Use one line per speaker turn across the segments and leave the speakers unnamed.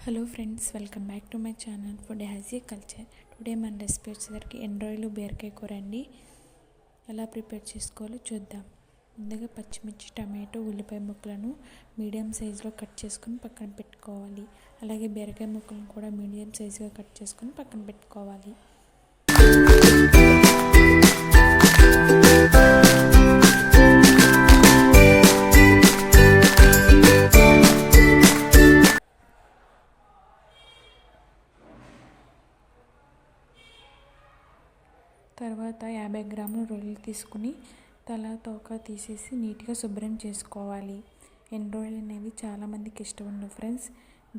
Hello friends, welcome back to my channel food has a culture. Today మన recipe వచ్చేసరికి ఎండ్రాయిలు బీరకాయ కూర అండి. ఎలా ప్రిపేర్ చేసుకోవాలో చూద్దాం. ముందుగా పచ్చిమిర్చి, టమాటో, ఉల్లిపాయ ముక్కలను మీడియం సైజులో కట్ చేసుకొని పక్కన పెట్టుకోవాలి. అలాగే బీరకాయ ముక్కలను కూడా మీడియం సైజుగా కట్ చేసుకొని పక్కన పెట్టుకోవాలి. తర్వాత 50 గ్రాముల రొయ్యలు తీసుకుని తల తోక తీసేసి నీట్గా శుభ్రం చేసుకోవాలి. ఎండు రొయ్యలు అనేవి చాలామందికి ఇష్టం ఉండవు ఫ్రెండ్స్.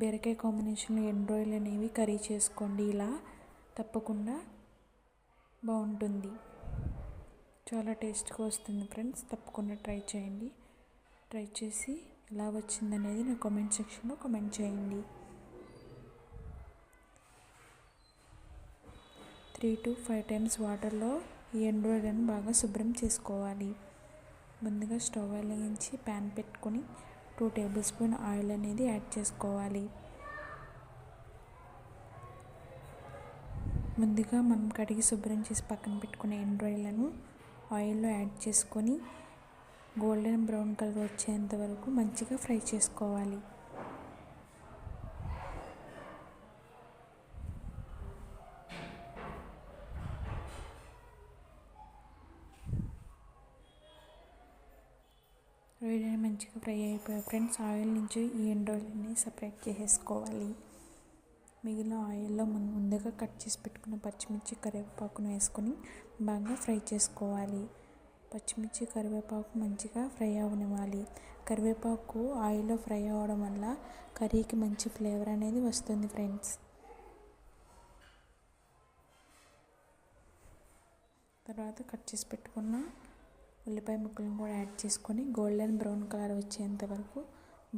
బీరకాయ కాంబినేషన్లో ఎండు రొయ్యలు అనేవి కర్రీ చేసుకోండి. ఇలా తప్పకుండా బాగుంటుంది, చాలా టేస్ట్గా వస్తుంది ఫ్రెండ్స్. తప్పకుండా ట్రై చేయండి. ట్రై చేసి ఎలా వచ్చిందనేది నా కామెంట్ సెక్షన్లో కామెంట్ చేయండి. 3 to 5 times వాటర్లో ఈ ఎండు రొయ్యలను బాగా శుభ్రం చేసుకోవాలి. ముందుగా స్టవ్ వెలిగించి ప్యాన్ పెట్టుకొని 2 టేబుల్ స్పూన్ ఆయిల్ అనేది యాడ్ చేసుకోవాలి. ముందుగా మనం కడిగి శుభ్రం చేసి పక్కన పెట్టుకునే ఎండు రొయ్యలను ఆయిల్లో యాడ్ చేసుకొని గోల్డెన్ బ్రౌన్ కలర్ వచ్చేంత వరకు మంచిగా ఫ్రై చేసుకోవాలి. రొయ్యలు మంచిగా ఫ్రై అయిపోయాయి ఫ్రెండ్స్. ఆయిల్ నుంచి ఈ ఎండు రొయ్యలని సపరేట్ చేసేసుకోవాలి. మిగిలిన ఆయిల్లో ముందుగా కట్ చేసి పెట్టుకున్న పచ్చిమిర్చి, కరివేపాకును వేసుకొని బాగా ఫ్రై చేసుకోవాలి. పచ్చిమిర్చి, కరివేపాకు మంచిగా ఫ్రై అవనివ్వాలి. కరివేపాకు ఆయిల్లో ఫ్రై అవ్వడం వల్ల కర్రీకి మంచి ఫ్లేవర్ అనేది వస్తుంది ఫ్రెండ్స్. తర్వాత కట్ చేసి పెట్టుకున్న ఉల్లిపాయ ముక్కలను కూడా యాడ్ చేసుకొని గోల్డెన్ బ్రౌన్ కలర్ వచ్చేంత వరకు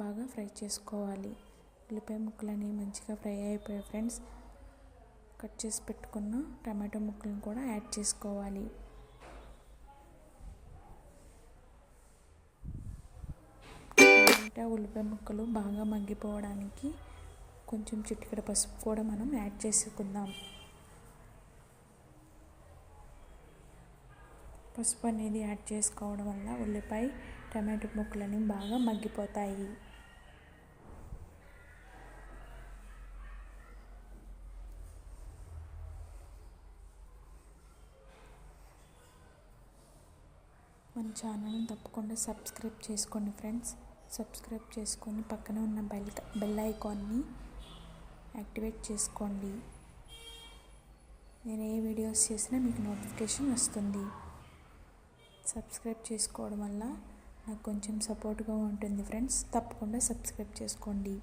బాగా ఫ్రై చేసుకోవాలి. ఉల్లిపాయ ముక్కలని మంచిగా ఫ్రై అయిపోయాయి ఫ్రెండ్స్. కట్ చేసి పెట్టుకున్న టమాటో ముక్కలను కూడా యాడ్ చేసుకోవాలి. టమాటా, ఉల్లిపాయ ముక్కలు బాగా మగ్గిపోవడానికి కొంచెం చిటికెడ పసుపు కూడా మనం యాడ్ చేసుకుందాం. పసుపు అనేది యాడ్ చేసుకోవడం వల్ల ఉల్లిపాయ, టమాటో ముక్కలని బాగా మగ్గిపోతాయి. మన ఛానల్ని తప్పకుండా సబ్స్క్రైబ్ చేసుకోండి ఫ్రెండ్స్. సబ్స్క్రైబ్ చేసుకొని పక్కన ఉన్న బెల్ ఐకాన్ని యాక్టివేట్ చేసుకోండి. నేను ఏ వీడియోస్ చేసినా మీకు నోటిఫికేషన్ వస్తుంది. సబ్స్క్రైబ్ చేసుకోవడం వల్ల నాకు కొంచెం సపోర్ట్గా ఉంటుంది ఫ్రెండ్స్. తప్పకుండా సబ్స్క్రైబ్ చేసుకోండి.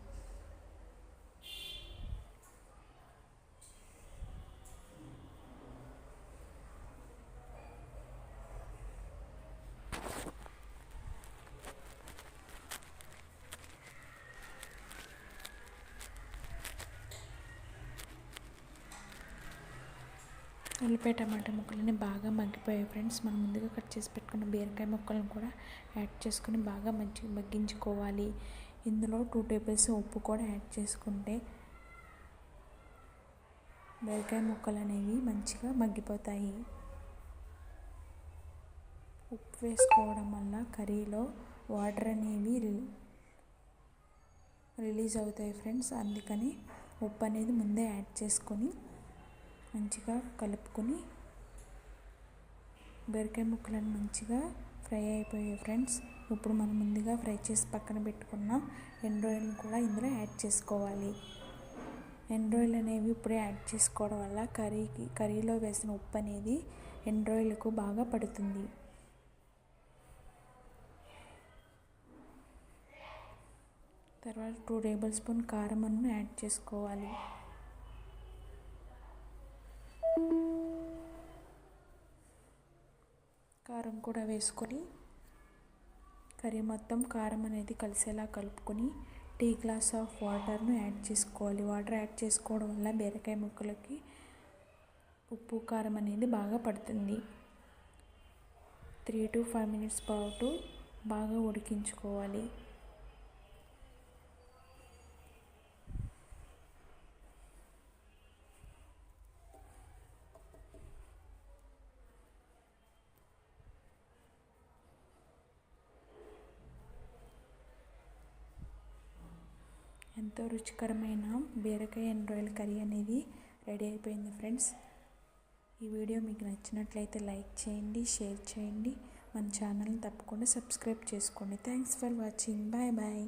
ఉల్లిపాయ, టమాటా ముక్కలని బాగా మగ్గిపోయాయి ఫ్రెండ్స్. మనం ముందుగా కట్ చేసి పెట్టుకున్న బీరకాయ ముక్కలను కూడా యాడ్ చేసుకుని బాగా మగ్గించుకోవాలి. ఇందులో 2 టేబుల్స్ ఉప్పు కూడా యాడ్ చేసుకుంటే బీరకాయ ముక్కలు అనేవి మంచిగా మగ్గిపోతాయి. ఉప్పు వేసుకోవడం వల్ల కర్రీలో వాటర్ అనేవి రిలీజ్ అవుతాయి ఫ్రెండ్స్. అందుకని ఉప్పు అనేది ముందే యాడ్ చేసుకొని మంచిగా కలుపుకొని బీరకాయ ముక్కలను మంచిగా ఫ్రై అయిపోయాయి ఫ్రెండ్స్. ఇప్పుడు మనం ముందుగా ఫ్రై చేసి పక్కన పెట్టుకున్న ఎండు రొయ్యలను కూడా ఇందులో యాడ్ చేసుకోవాలి. ఎండు రొయ్యలు అనేవి ఇప్పుడే యాడ్ చేసుకోవడం వల్ల కర్రీలో వేసిన ఉప్పు అనేది ఎండు రొయ్యలకు బాగా పడుతుంది. తర్వాత 2 టేబుల్ స్పూన్ కారం యాడ్ చేసుకోవాలి. కారం కూడా వేసుకొని కర్రీ మొత్తం కారం అనేది కలిసేలా కలుపుకొని టీ గ్లాస్ ఆఫ్ వాటర్ను యాడ్ చేసుకోవాలి. వాటర్ యాడ్ చేసుకోవడం వల్ల బీరకాయ ముక్కలకి ఉప్పు, కారం అనేది బాగా పడుతుంది. 3 to 5 minutes పాటు బాగా ఉడికించుకోవాలి. ఎంతో రుచికరమైన బీరకాయ ఎండు రొయ్యల కర్రీ అనేది రెడీ అయిపోయింది ఫ్రెండ్స్. ఈ వీడియో మీకు నచ్చినట్లయితే లైక్ చేయండి, షేర్ చేయండి, మన ఛానల్ని తప్పకుండా సబ్స్క్రైబ్ చేసుకోండి. Thanks for watching. Bye bye.